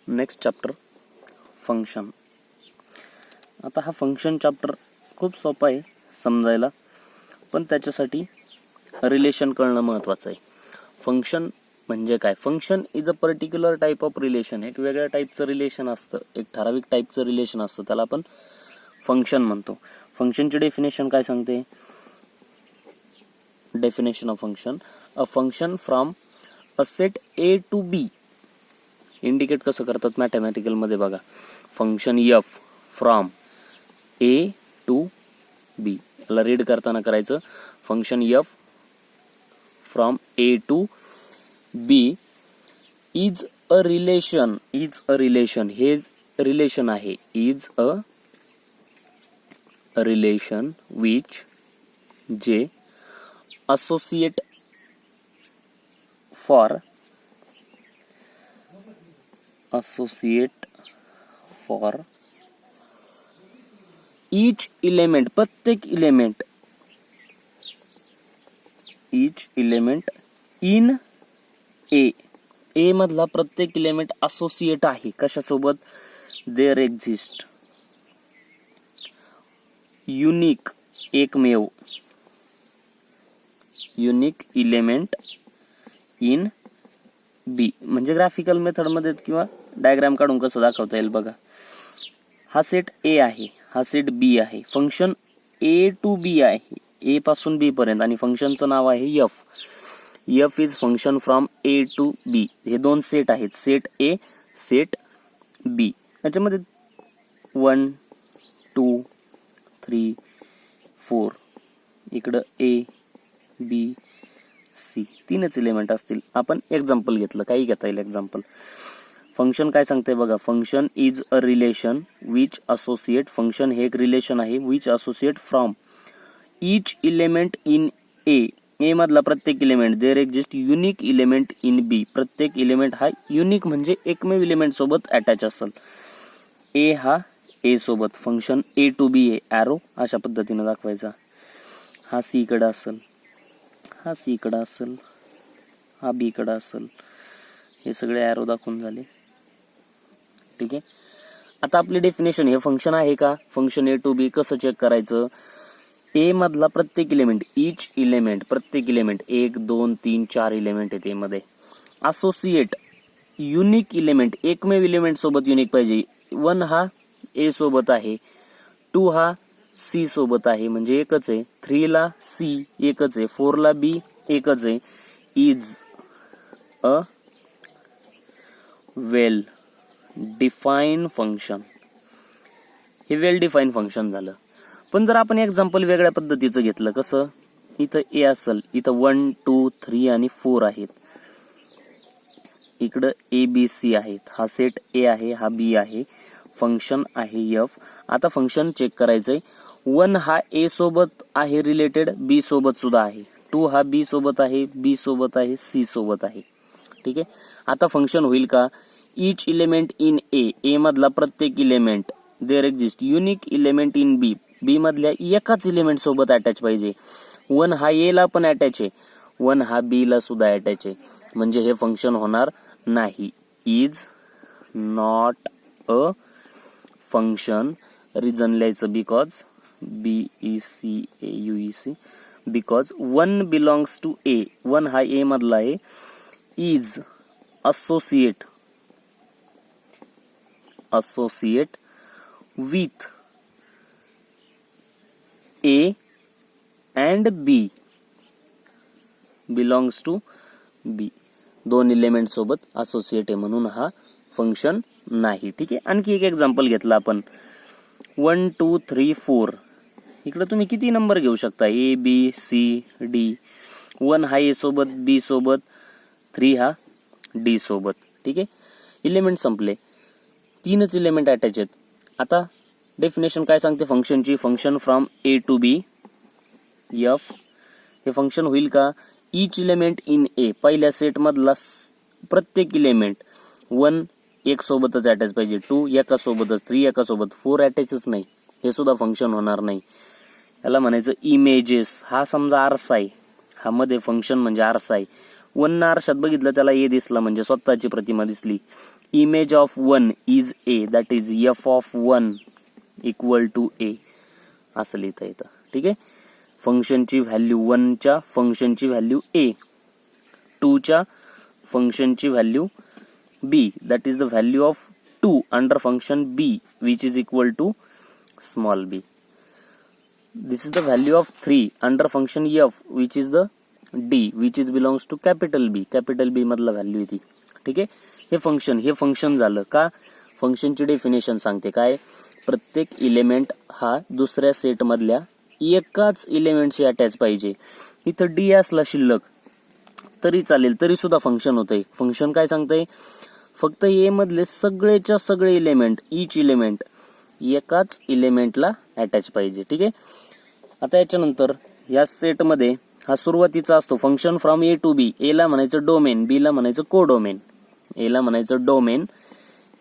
Next chapter function. आता हा function chapter खूप सोपा आहे समजायला, पण त्याच्यासाठी रिलेशन कळणं महत्त्वाचं आहे. फंक्शन म्हणजे काय? Function is a particular type of relation. एक वेगळ्या टाईपचं रिलेशन असतं, एक ठराविक टाईपचं रिलेशन असतं, त्याला आपण फंक्शन म्हणतो. फंक्शनची डेफिनेशन काय सांगते? Definition of function: a function from a set A to B. Indicate कसं करतात मॅथमॅटिकल मध्ये बघा. Function F from A to B. याला रीड करताना करायचं function F from A to B is a relation. Is a relation हे relation आहे. Is a relation which जे associate for each element, प्रत्येक element in A मधला प्रत्येक element associate आहे कशासोबत? there exist unique, एकमेव युनिक इलेमेंट इन बी. म्हणजे ग्राफिकल मेथड मध्ये किंवा डायग्राम काढून कसं दाखवता येईल बघा. हा सेट ए आहे, हा सेट बी आहे. फंक्शन ए टू बी आहे, ए पासून बी पर्यंत, आणि फंक्शनचं नाव आहे F. F is function from A to B. हे दोन सेट आहेत, सेट ए, सेट बी. याच्यामध्ये 1 2 3 4 इकडं ए बी सी तीनच एलिमेंट असतील. आपण एक्झाम्पल घेतलं, काही घेता येईल एक्झाम्पल. फंक्शन काय सांगते बघा. Function is a relation which associate. Function हे एक रिलेशन आहे which associate from each element in A. A मधला प्रत्येक element. There exist unique element in B. प्रत्येक इलेमेंट हा युनिक म्हणजे एकमेव इलेमेंट सोबत अटॅच असेल. ए हा ए सोबत. फंक्शन ए टू बी आहे, ॲरो अशा पद्धतीने दाखवायचा. हा सी कडे असेल, हा सी कडे असेल, हा बी कडे असेल. हे सगळे ॲरो दाखवून झाले. ठीक आहे. आता आपली डेफिनेशन, हे फंक्शन आहे का? फंक्शन ए टू बी कसं चेक करायचं? ए मधला प्रत्येक इलेमेंट, इच इलेमेंट, प्रत्येक इलेमेंट 1 2 3 4 इलेमेंट आहेत ए मध्ये. असोसिएट युनिक इलेमेंट, एकमेव इलेमेंट सोबत युनिक पाहिजे. 1 हा ए सोबत आहे, 2 हा सी सोबत आहे म्हणजे एकच आहे, 3 ला सी एकच आहे, 4 ला बी एकच आहे. Is a well define function. हे वेल डिफाईन फंक्शन झालं. पण जर आपण एक्झाम्पल वेगळ्या पद्धतीचं घेतलं, कसं? इथं ए असेल, इथं 1 2 3 आणि 4 आहेत, इकडं ए बी सी आहेत. हा सेट ए आहे, हा बी आहे, फंक्शन आहे एफ. आता फंक्शन चेक करायचंय. 1 हा ए सोबत आहे रिलेटेड, बी सोबत सुद्धा आहे. 2 हा बी सोबत आहे, बी सोबत आहे, सी सोबत आहे. ठीक आहे. आता फंक्शन होईल का? Each element in A. A मधला प्रत्येक element. There exist unique element in B. B मधल्या एकाच इलेमेंट सोबत अटॅच पाहिजे. 1 हा ए ला पण अटॅच आहे, 1 हा बी ला सुद्धा अटॅच आहे. म्हणजे हे फंक्शन होणार नाही. Is not a function. Reason लिहायचं because, BECAUEC, because 1 belongs to A. 1 हा ए मधला आहे. Is associate with A and B. Belongs to B. दोन इलेमेंट सोबत असोसिएट आहे म्हणून हा फंक्शन नाही. ठीक आहे. आणखी एक एक्झाम्पल घेतला आपण. 1 2 3 4. इकडे तुम्ही किती नंबर घेऊ शकता? A B C D. 1 हा ए सोबत, बी सोबत, 3 हा डी सोबत. ठीक आहे. इलेमेंट संपले, तीनच इलेमेंट अटॅच आहेत. आता डेफिनेशन काय सांगते फंक्शनची? Function from A to B f. हे फंक्शन होईल का? Each element in A. पहिल्या सेट मधला प्रत्येक इलेमेंट. 1 एक सोबतच अटॅच पाहिजे, 2 एका सोबतच, 3 एका सोबत, 4 अटॅचच नाही, हे सुद्धा फंक्शन होणार नाही. याला म्हणायचं इमेजेस. हा समजा आरसा आहे, हा मध्ये फंक्शन म्हणजे आरसा आहे. 1 आरशात बघितलं त्याला ए दिसला म्हणजे स्वतःची प्रतिमा दिसली. Image of 1 is A, that is F of 1 equal to A असं लिहिता येतं. ठीक आहे. फंक्शनची व्हॅल्यू 1 च्या फंक्शनची व्हॅल्यू ए, 2 च्या फंक्शनची value B, that is the value of 2 under function B which is equal to small B. This is the value of 3 under function f which is the d which is belongs to capital B. capital B मधला value ती. ठीक आहे. हे function झालं का फंक्शनची definition सांगते काय, प्रत्येक इलेमेंट हा दुसऱ्या सेट मधल्या एकाच इलेमेंटशी अटॅच पाहिजे. इथं डी असला शिल्लक तरी चालेल, तरी सुद्धा फंक्शन होतंय. फंक्शन काय सांगतंय, फक्त ए मधले सगळेच्या सगळे इलेमेंट, इच इलेमेंट एकाच इलेमेंटला अटॅच पाहिजे. ठीक आहे. आता याच्यानंतर या सेट मध्ये हा सुरुवातीचा असतो फंक्शन फ्रॉम ए टू बी. ए ला म्हणायचं डोमेन, बी ला म्हणायचं कोडोमेन. ए ला म्हणायचं domain,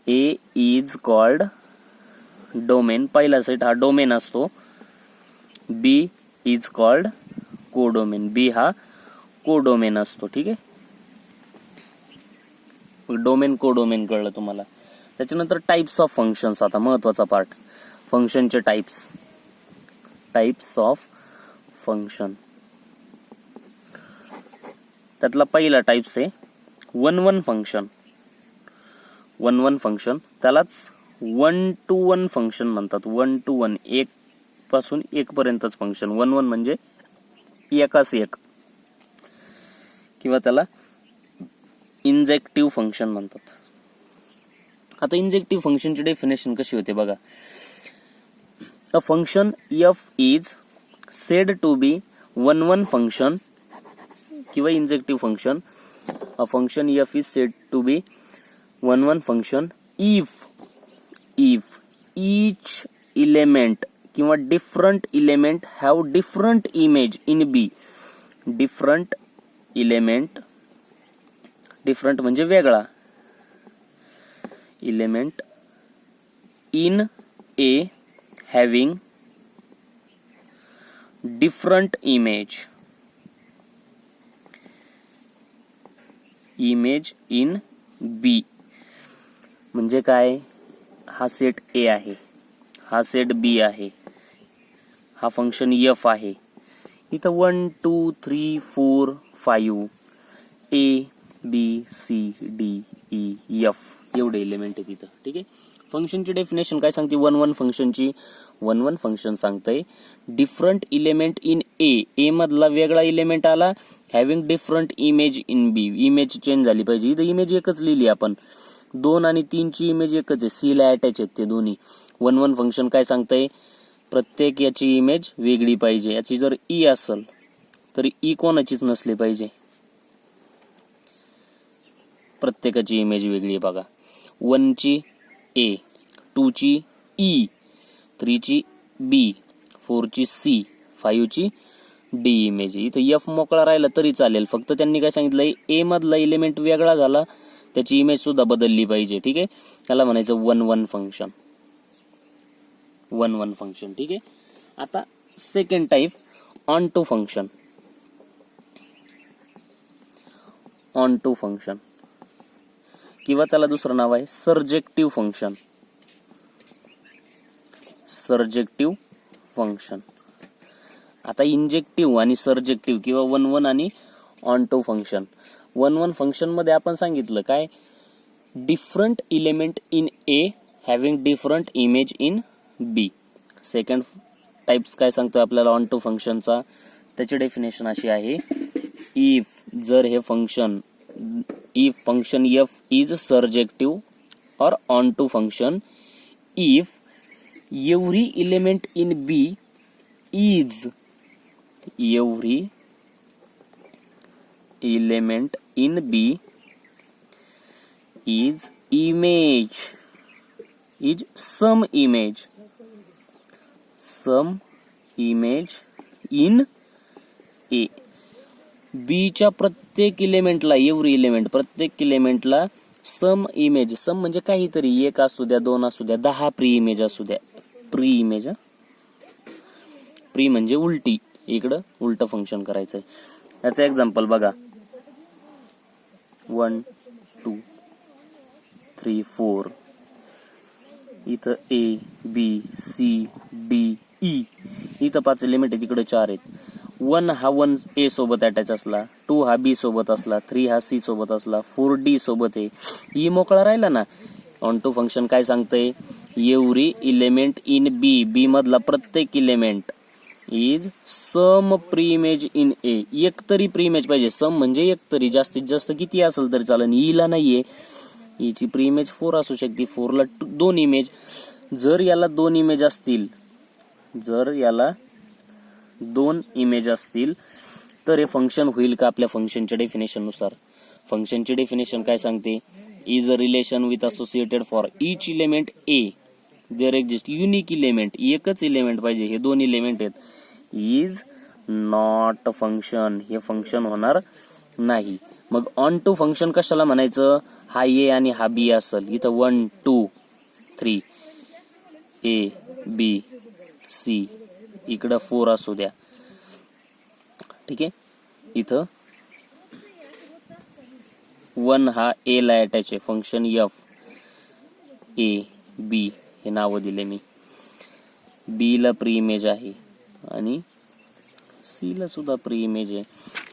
A is called domain, पहिला सेट हा डोमेन असतो. बी इज कॉल्ड कोडोमेन, बी हा कोडोमेन असतो. ठीक आहे. डोमेन कोडोमेन कळलं तुम्हाला. त्याच्यानंतर टाइप्स ऑफ फंक्शन्स, आता महत्वाचा पार्ट, फंक्शनचे टाइप्स ऑफ फंक्शन. त्यातला पहिला टाइप्स आहे 1-1 फंक्शन. 1-1 फंक्शन त्यालाच 1-to-1 फंक्शन म्हणतात. 1-to-1 एक पासून एक पर्यंतच फंक्शन. 1-1 म्हणजे एकास एक, किंवा त्याला इंजेक्टिव्ह फंक्शन म्हणतात. आता इंजेक्टिव्ह फंक्शनची डेफिनेशन कशी होते बघा. A function f is said to be 1-1 function किंवा इंजेक्टिव्ह function. A function f is said to be 1-1 function if each element किंवा different element have different image in B. different element, different म्हणजे वेगळा, element in A having different image in B. म्हणजे काय, हा set A आहे, हा set B आहे, हा फंक्शन f आहे. इथं 1 2 3 4 5 A B C D E F एवढे एलिमेंट आहेत तिथं. ठीक आहे. फंक्शनची डेफिनेशन काय सांगते 1-1 फंक्शनची. 1-1 फंक्शन सांगतंय डिफरंट इलेमेंट इन ए मधला वेगळा इलेमेंट आला, having different image in B. Image change झाली पाहिजे. इथं इमेज एकच लिहिली आपण, 2 आणि 3 ची इमेज एकच आहे, सी ला अटॅच आहेत ते दोन्ही. 1-1 फंक्शन काय सांगतंय, प्रत्येक याची इमेज वेगळी पाहिजे. याची जर ई असेल तर ई कोणाचीच नसली पाहिजे, प्रत्येकाची इमेज वेगळी आहे बघा. 1 ची ए, 2 ची ई, 3 ची बी, 4 ची सी, 5 ची डी इमेज. इथं एफ मोकळा राहिला तरी चालेल, फक्त त्यांनी काय सांगितलंय ए मधला इलेमेंट वेगळा झाला त्याची इमेज सुद्धा बदलली पाहिजे. ठीक आहे. त्याला म्हणायचं 1-1 फंक्शन. 1-1 फंक्शन. ठीक आहे. आता second type onto function. Onto function किंवा त्याला दुसरं नाव आहे सर्जेक्टिव्ह फंक्शन. सर्जेक्टिव्ह फंक्शन. आता इंजेक्टिव्ह आणि सर्जेक्टिव्ह किंवा 1-1 आणि ऑन टू फंक्शन. 1-1 फंक्शन मध्ये आपण सांगितलं काय, different element in A having different image in B. Second types काय सांगतोय आपल्याला ऑन टू फंक्शनचा, त्याची डेफिनेशन अशी आहे, इफ जर हे function, if function f is surjective or onto function if every element in B is some image in A. बी च्या प्रत्येक इलेमेंटला, एव्हरी इलेमेंट प्रत्येक इलेमेंटला सम इमेज, सम म्हणजे काहीतरी, 1 असू द्या 2 असू द्या 10 प्री इमेज असू द्या. प्री इमेज, प्री म्हणजे उलटी, इकडं उलट फंक्शन करायचंय. याचं एक्झाम्पल बघा, 1 2 3 4, इथं A B C D E, इथं 5 एलिमेंट आहे, तिकडे 4 आहेत. 1 हा 1 A सोबत अटॅच असला, 2 हा B सोबत असला, 3 हा C सोबत असला, 4 D सोबत आहे, E मोकळा राहिला ना. ऑन टू फंक्शन काय सांगतंय, एव्हरी इलेमेंट इन बी, बी मधला प्रत्येक इलेमेंट इज सम प्रीइमेज इन ए, एक तरी प्रीइमेज पाहिजे. सम म्हणजे एक तरी, जास्तीत जास्त किती असेल तरी चालेल. ईला नाहीये, ईची प्रीइमेज 4 असू शकते, 4 ला 2 इमेज. जर याला 2 इमेज असतील, जर याला 2 इमेज असतील तर हे फंक्शन होईल का आपल्या फंक्शनच्या डेफिनेशन नुसार. फंक्शनची डेफिनेशन काय सांगते, is a relation with associated for each element A there exist unique element, एकच इलेमेंट पाहिजे, हे 2 इलेमेंट आहेत. इज नॉट फंक्शन, हे फंक्शन होणार नाही. मग ऑन टू फंक्शन कशाला म्हणायचं, हा ए आणि हा बी असेल, इथं 1 2 3 ए बी सी, इकडं 4 असू द्या, ठीक आहे. इथं 1 हा ए ला अटॅच आहे, फंक्शन एफ ए बी हे नाव दिले मी. बी ला प्री इमेज आहे आणि सी ला सुद्धा प्री इमेज आहे,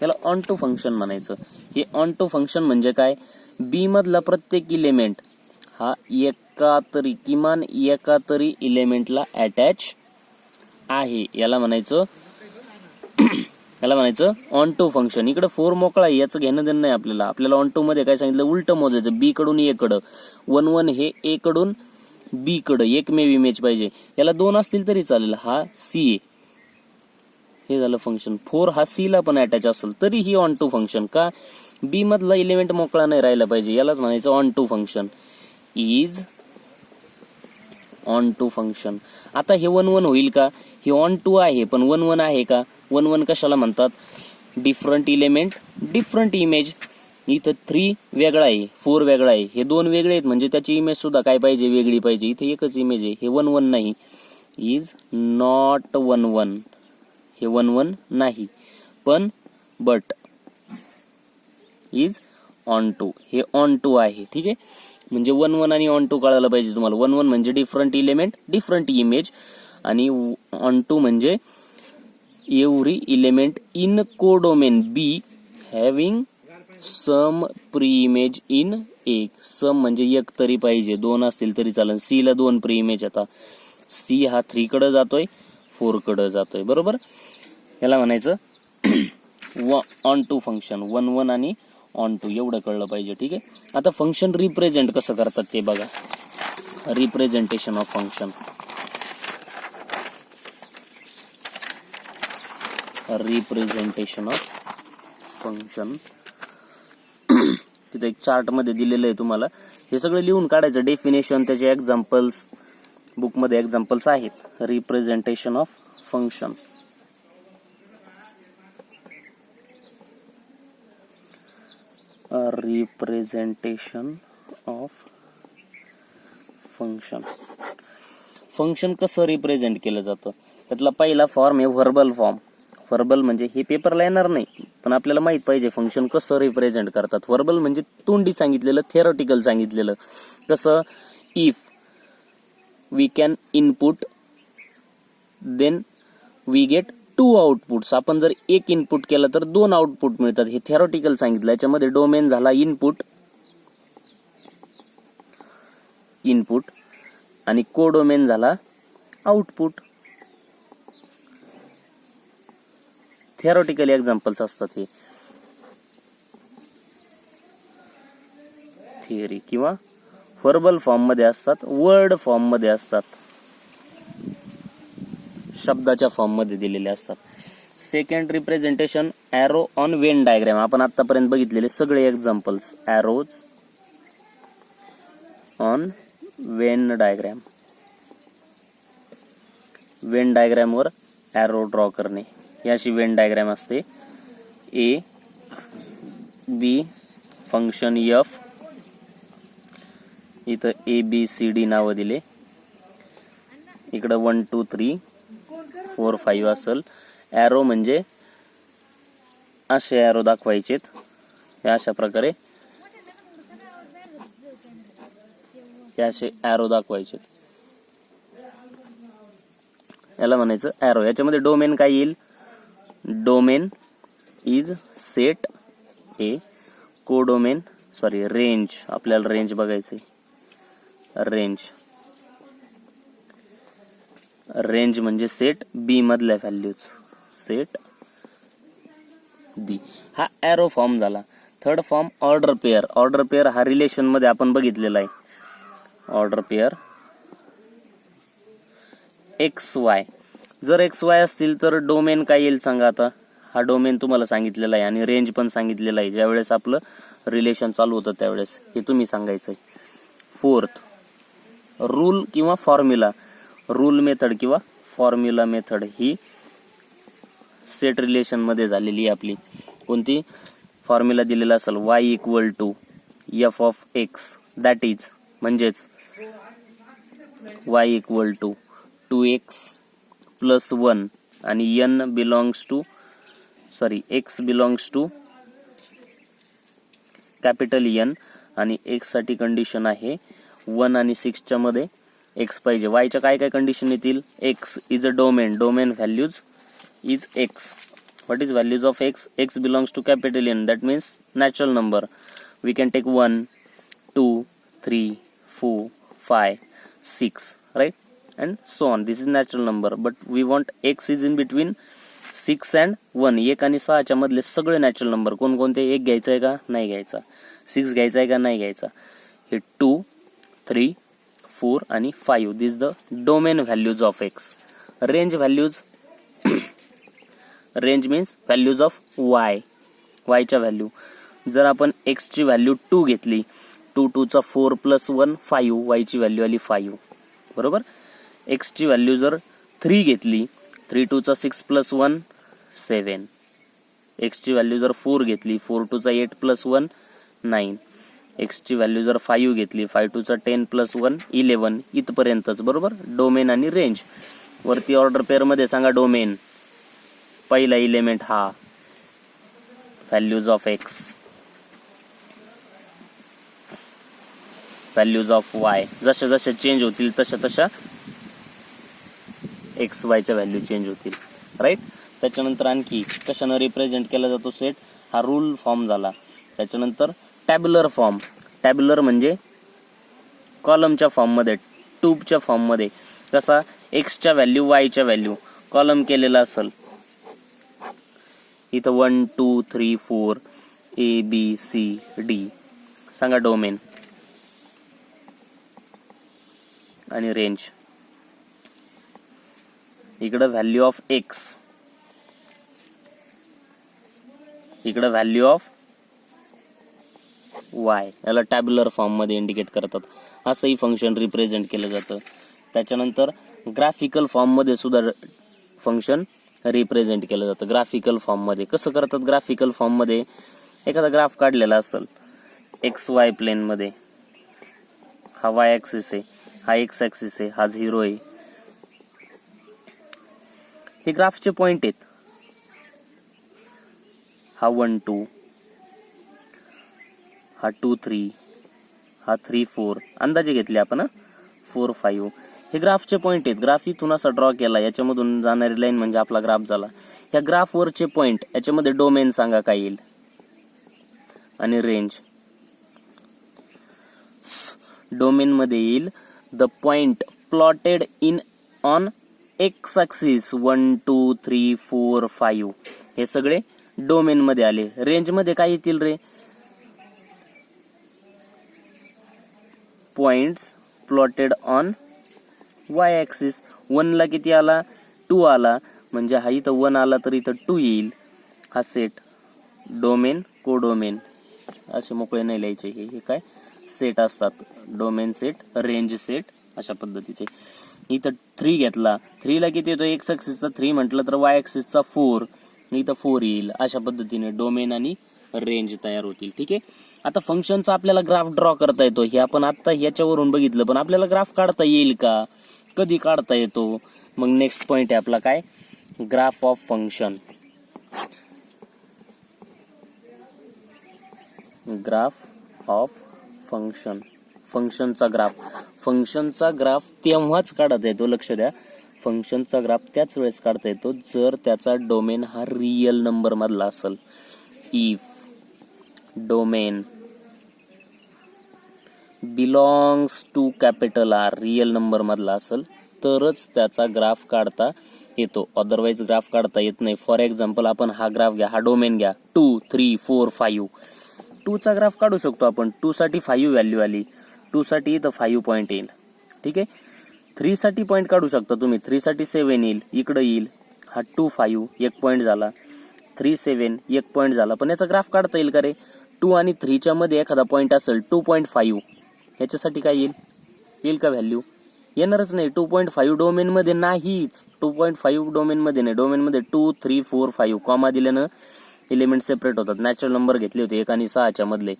याला ऑन टू फंक्शन म्हणायचं. हे ऑन टू फंक्शन म्हणजे काय, बी मधला प्रत्येक इलेमेंट हा एका तरी, किमान एका तरी इलेमेंटला अटॅच आहे, याला म्हणायचं याला म्हणायचं ऑन टू फंक्शन. इकडे 4 मोकळा आहे, याचं घेणं देणं नाही आपल्याला. आपल्याला ऑन टू मध्ये काय सांगितलं, उलट मोजायचं, बी कडून ए कडं. 1 1 हे ए कडून बी कडं एकमेव इमेज पाहिजे. याला 2 असतील तरी चालेल, हा सी आहे, हे झालं फंक्शन. 4 हा सी ला पण अटॅच असेल तरी ही ऑन टू फंक्शन. का, बी मधला इलेमेंट मोकळा नाही राहिला पाहिजे, यालाच म्हणायचं onto function. Is onto function. आता हे 1 1 होईल का, हे ऑन टू आहे पण 1 1 आहे का. 1 1 कशाला म्हणतात, डिफरंट इलेमेंट डिफरंट इमेज. इथं 3 वेगळा आहे, 4 वेगळा आहे, हे 2 वेगळे आहेत म्हणजे त्याची इमेज सुद्धा काय पाहिजे, वेगळी पाहिजे. इथे एकच इमेज आहे, हे 1 1 नाही. इज नॉट 1 1, हे 1 1 नाही, पण बट इज ऑन टू, हे ऑन टू आहे, ठीक आहे. म्हणजे 1 1 आणि ऑन टू कळायला पाहिजे तुम्हाला. 1 1 म्हणजे डिफरंट इलेमेंट डिफरंट इमेज, आणि ऑन टू म्हणजे every element in codomain B having some pre image in A. Some म्हणजे एक तरी पाहिजे, 2 असतील तरी चालेल. सी ला 2 प्री इमेज, आता सी हा 3 कडे जातोय, 4 कडे जातोय, बरोबर. याला म्हणायचं ऑन टू फंक्शन. 1 1 आणि ऑन टू एवढं कळलं पाहिजे, ठीक आहे. आता फंक्शन रिप्रेझेंट कसं करतात ते बघा. Representation of function, representation of function तिथे एक चार्ट मध्ये दिलेलं आहे तुम्हाला, हे सगळं लिहून काढायचं. डेफिनेशन, त्याचे एक्झाम्पल्स, बुक मध्ये एक्झाम्पल्स आहेत. Representation of function, representation of function. Function कसं रिप्रेझेंट केलं जातं, त्यातला पहिला फॉर्म आहे व्हर्बल फॉर्म. व्हर्बल म्हणजे हे पेपरला येणार नाही, पण आपल्याला माहित पाहिजे फंक्शन कसं रिप्रेझेंट करतात. व्हर्बल म्हणजे तोंडी सांगितलेलं, थेरॉटिकल सांगितलेलं. कसं, if we can input then we get 2 outputs. आपण जर एक इनपुट केलं तर 2 आउटपुट मिळतात, हे थेरॉटिकल सांगितलं. याच्यामध्ये डोमेन झाला इनपुट, इनपुट, आणि कोडोमेन झाला आउटपुट. थेरॉटिकल एक्झाम्पल्स असतात हे, थिअरी किंवा व्हर्बल फॉर्म मध्ये असतात, वर्ड फॉर्म मध्ये असतात, शब्दाच्या फॉर्म मध्ये दिलेले असतात. Second representation, arrow on Venn diagram. आपण आतापर्यंत बघितलेले सगळे examples, arrows on Venn diagram. Venn diagram वर एरो ड्रॉ करणे, ही अशी वेन डायग्राम असते. ए बी फंक्शन एफ, इथं ए बी सी डी नावं दिले, इकडं 1 2 3 4 5 असेल. एरो म्हणजे असे एरो दाखवायचेत, हे अशा प्रकारे हे असे ॲरो दाखवायचे, याला म्हणायचं ॲरो. याच्यामध्ये डोमेन काय येईल, domain is set A, codomain range, आपल्याला रेंज बघायचे, रेंज म्हणजे सेट बी मधल्या व्हॅल्यूज, सेट बी. हा ॲरो फॉर्म झाला. Third form order pair. Order pair हा रिलेशन मध्ये आपण बघितलेला आहे. Order pair x Y. जर एक्स वाय असतील तर डोमेन काय येईल सांगा आता. हा डोमेन तुम्हाला सांगितलेला आहे आणि रेंज पण सांगितलेला आहे. ज्यावेळेस आपलं रिलेशन चालू होतं त्यावेळेस हे तुम्ही सांगायचंय. फोर्थ, रूल किंवा फॉर्म्युला. रूल मेथड किंवा फॉर्म्युला मेथड ही सेट रिलेशन मध्ये झालेली आहे आपली. कोणती, फॉर्म्युला दिलेला असेल y equal to f of x, that is म्हणजेच y equal to 2x plus 1 आणि n belongs to x belongs to capital N आणि x साठी कंडिशन आहे 1 आणि 6 च्या मध्ये x पाहिजे. y च्या काय काय कंडिशन येतील, x is a domain, domain values is x. What is values of x? X belongs to capital N. That means natural number. We can take 1, 2, 3, 4, 5, 6, right? And so on. This is natural number. But we want x is in between 6 and 1. 1 आणि 6 च्या मधले सगळे natural number कोणकोणते. 1 घ्यायचा आहे का नाही घ्यायचा, 6 घ्यायचा आहे का नाही घ्यायचा. हे 2, 3, 4 आणि 5. This is the domain values of x. Range values range means values of y. y च्या व्हॅल्यू जर आपण x ची व्हॅल्यू 2 घेतली, 2 2 चा 4 प्लस 1 5, y ची व्हॅल्यू आली 5, बरोबर. x ची व्हॅल्यू जर 3 घेतली, 3 2 चा 6 प्लस 1 7. x ची व्हॅल्यू जर 4 घेतली, 4 2 चा 8 प्लस 1 9. x ची व्हॅल्यू जर 5 घेतली, 5 2 चा 10 प्लस 1 11. इथपर्यंतच, बरोबर. डोमेन आणि रेंज. वरती ऑर्डर पेअर मध्ये सांगा डोमेन. पहिला इलेमेंट हा values of x, values of Y. जशा जशा चेंज होतील तशा तशा एक्स वाय च्या व्हॅल्यू चेंज होतील, राईट. त्याच्यानंतर आणखी कशानं रिप्रेझेंट केला जातो सेट, हा रूल फॉर्म झाला. त्याच्यानंतर टॅब्युलर फॉर्म. टॅब्युलर म्हणजे कॉलमच्या फॉर्म मध्ये, ट्यूबच्या फॉर्म मध्ये. कसा, एक्सच्या व्हॅल्यू वायच्या व्हॅल्यू कॉलम केलेला असेल. इथं 1 2 3 4 ABCD. सांगा डोमेन आणि रेंज. इकडं व्हॅल्यू ऑफ एक्स, इकडं व्हॅल्यू ऑफ वाय. याला टॅब्युलर फॉर्म मध्ये इंडिकेट करतात. असंही फंक्शन रिप्रेझेंट केलं जातं. त्याच्यानंतर ग्राफिकल फॉर्म मध्ये सुद्धा फंक्शन रिप्रेझेंट केलं जातं. ग्राफिकल फॉर्म मध्ये कसं करतात, ग्राफिकल फॉर्म मध्ये एखादा ग्राफ काढलेला असेल एक्स वाय प्लेन मध्ये. हा वाय ऍक्सिस आहे, हा एक्स ऍक्सिस आहे, हा 0 आहे. हे ग्राफचे पॉइंट आहेत. हा 1 2, हा 2 3, हा 3 4. अंदाजे घेतले आपण, 4 5. हे ग्राफचे पॉइंट आहेत. ग्राफ इथून असा ड्रॉ केला, याच्यामधून जाणारी लाईन म्हणजे आपला ग्राफ झाला. ह्या ग्राफवरचे पॉइंट, याच्यामध्ये डोमेन सांगा काय येईल आणि रेंज. डोमेन मध्ये येईल the point plotted in on x axis 1 2 3 4 5. हे सगळे डोमेन मध्ये आले. रेंज मध्ये काय येतील रे, points plotted on y axis. 1 ला किती आला, 2 आला, म्हणजे हा इथं 1 आला तर इथं 2 येईल. हा सेट, डोमेन कोडोमेन असे मोकळे नाही लिहायचे. हे काय सेट असतात, डोमेन सेट, रेंज सेट, अशा पद्धतीचे. इथं 3 घेतला, 3 ला किती येतो, एक्स ऍक्सिसचा 3 म्हटलं तर y ऍक्सिसचा 4, इथं 4 येईल. अशा पद्धतीने डोमेन आणि रेंज तयार होतील. ठीक आहे. आता फंक्शनचा आपल्याला ग्राफ ड्रॉ करता येतो. हे आपण आता याच्यावरून बघितलं, पण आपल्याला ग्राफ काढता येईल का, कधी काढता येतो. मग नेक्स्ट पॉइंट आहे आपला काय, graph of function. Graph of function. फंक्शनचा ग्राफ तेव्हाच काढता येतो, लक्ष द्या, फंक्शनचा ग्राफ त्याच वेळेस काढता येतो जर त्याचा डोमेन हा रियल नंबर मधला असेल. If domain belongs to capital R, real number मधला असेल तरच त्याचा ग्राफ काढता येतो, अदरवाईज ग्राफ काढता येत नाही. फॉर एक्झाम्पल आपण हा ग्राफ घ्या, हा डोमेन घ्या, 2 3 4 5, 2 चा ग्राफ काढू शकतो आपण. 2 साठी 5 व्हॅल्यू आली, 2 साठी इथं 5 पॉईंट येईल, ठीक आहे. 3 साठी पॉईंट काढू शकता तुम्ही, 3 साठी 7 येईल, इकडे येईल, हा 2 5 1 पॉईंट झाला, 3 7 1 पॉईंट झाला. पण याचा ग्राफ काढता येईल का रे? 2 आणि 3 च्या मध्ये एखादा पॉईंट असेल 2.5, ह्याच्यासाठी काय येईल का व्हॅल्यू? येणारच नाही. 2.5 डोमेन मध्ये नाहीच, 2.5 डोमेन मध्ये नाही. डोमेन मध्ये 2 3 4 5 कॉमा दिल्यानं एलिमेंट सेपरेट होतात. नॅचरल नंबर घेतले होते 1 आणि 6 च्या मधले,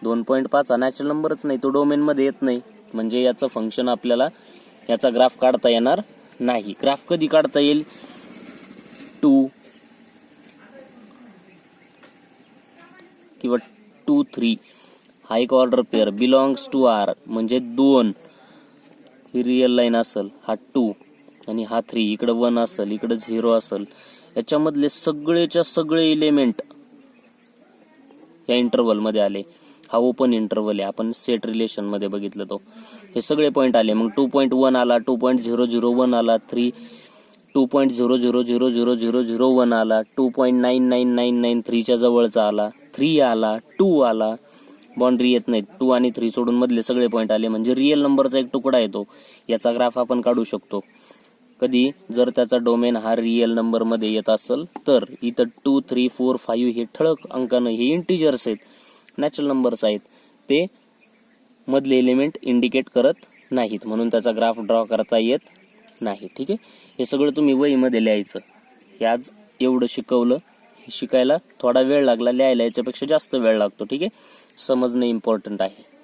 2.5 हा नॅचरल नंबरच नाही, तो डोमेन मध्ये येत नाही. म्हणजे याचं फंक्शन आपल्याला याचा ग्राफ काढता येणार नाही. ग्राफ कधी काढता येईल? 2 किंवा 2 3 हा एक order pair belongs to R, म्हणजे 2 ही रियल लाईन असेल, हा 2 आणि हा 3, इकडे 1 असेल, इकडे 0 असेल, याच्यामधले सगळेच्या सगळे एलिमेंट या इंटरव्हल मध्ये आले. हा ओपन इंटरव्हल आहे, आपण सेट रिलेशन मध्ये बघितलं तो. हे सगळे पॉईंट आले, मग 2.1 आला, 2.001 आला, 2.0000001 आला, 2.9999 च्या जवळचा आला, 3 आला, 2 आला. बाउंड्री येत नाही, 2 आणि 3 सोडून मधले सगळे पॉईंट आले, म्हणजे रिअल नंबरचा एक तुकडा येतो. याचा ग्राफ आपण काढू शकतो कधी? जर त्याचा डोमेन हा रिअल नंबर मध्ये येत असेल तर. इथं 2 3 4 5 हे ठळक अंकानं, हे इंटिजर्स आहेत, नॅचरल नंबर्स आहेत, ते मधले एलिमेंट इंडिकेट करत नाहीत, म्हणून त्याचा ग्राफ ड्रॉ करता येत नाही. ठीक आहे, हे सगळं तुम्ही वहीमध्ये लिहायचं. हे आज एवढं शिकवलं, शिकायला थोडा वेळ लागला, लिहायला याच्यापेक्षा जास्त वेळ लागतो. ठीक आहे, समजणे इम्पॉर्टंट आहे.